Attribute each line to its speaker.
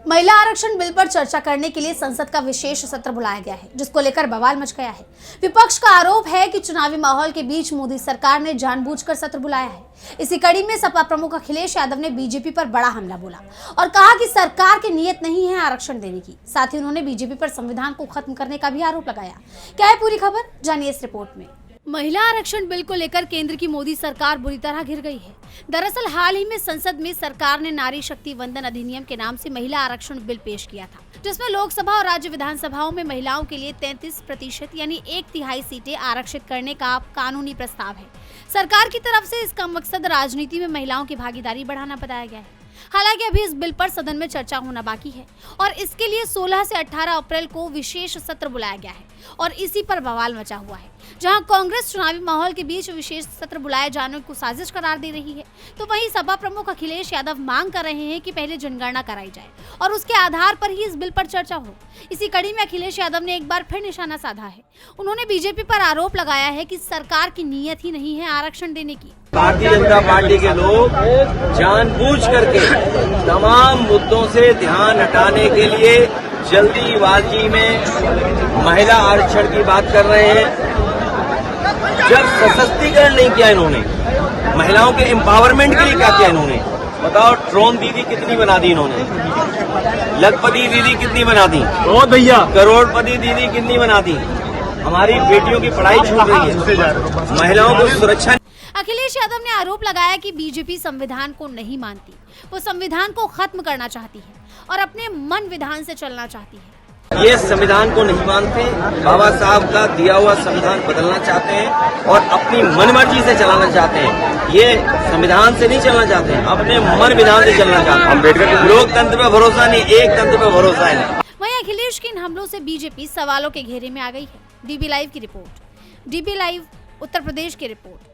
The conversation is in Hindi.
Speaker 1: महिला आरक्षण बिल पर चर्चा करने के लिए संसद का विशेष सत्र बुलाया गया है, जिसको लेकर बवाल मच गया है। विपक्ष का आरोप है कि चुनावी माहौल के बीच मोदी सरकार ने जानबूझकर सत्र बुलाया है। इसी कड़ी में सपा प्रमुख अखिलेश यादव ने बीजेपी पर बड़ा हमला बोला और कहा कि सरकार की नीयत नहीं है आरक्षण देने की। साथ ही उन्होंने बीजेपी पर संविधान को खत्म करने का भी आरोप लगाया। क्या है पूरी खबर, जानिए इस रिपोर्ट में। महिला आरक्षण बिल को लेकर केंद्र की मोदी सरकार बुरी तरह घिर गई है। दरअसल हाल ही में संसद में सरकार ने नारी शक्ति वंदन अधिनियम के नाम से महिला आरक्षण बिल पेश किया था, जिसमें लोकसभा और राज्य विधानसभाओं में महिलाओं के लिए 33% यानी 1/3 सीटें आरक्षित करने का कानूनी प्रस्ताव है। सरकार की तरफ से इसका मकसद राजनीति में महिलाओं की भागीदारी बढ़ाना बताया गया है। हालांकि अभी इस बिल पर सदन में चर्चा होना बाकी है और इसके लिए 16 से 18 अप्रैल को विशेष सत्र बुलाया गया है और इसी पर बवाल मचा हुआ है। जहां कांग्रेस चुनावी माहौल के बीच विशेष सत्र बुलाए जाने को साजिश करार दे रही है, तो वहीं सपा प्रमुख अखिलेश यादव मांग कर रहे हैं कि पहले जनगणना कराई जाए और उसके आधार पर ही इस बिल पर चर्चा हो। इसी कड़ी में अखिलेश यादव ने एक बार फिर निशाना साधा है। उन्होंने बीजेपी पर आरोप लगाया है कि सरकार की नीयत ही नहीं है आरक्षण देने की।
Speaker 2: भारतीय जनता पार्टी के लोग जानबूझ करके तमाम मुद्दों से ध्यान हटाने के लिए जल्दीबाजी में महिला आरक्षण की बात कर रहे हैं। जब सशक्तिकरण नहीं किया इन्होंने, महिलाओं के एम्पावरमेंट के लिए क्या किया इन्होंने? बताओ, ड्रोन दीदी कितनी बना दी इन्होंने, लखपति दीदी कितनी बना दी, भैया करोड़पति दीदी कितनी बना दी। हमारी बेटियों की पढ़ाई छूट रही है, महिलाओं को सुरक्षा।
Speaker 1: अखिलेश यादव ने आरोप लगाया कि बीजेपी संविधान को नहीं मानती, वो संविधान को खत्म करना चाहती है और अपने मन विधान से चलना चाहती है।
Speaker 2: ये संविधान को नहीं मानते, बाबा साहब का दिया हुआ संविधान बदलना चाहते हैं और अपनी मनमर्जी से चलाना चाहते हैं। ये संविधान से नहीं चलना चाहते हैं, अपने मन विधान से चलना चाहते हैं। लोकतंत्र पे भरोसा नहीं, एक तंत्र पे भरोसा है।
Speaker 1: वहीं अखिलेश के इन हमलों से बीजेपी सवालों के घेरे में आ गई है। डीबी लाइव की report. DB live Uttar Pradesh की रिपोर्ट।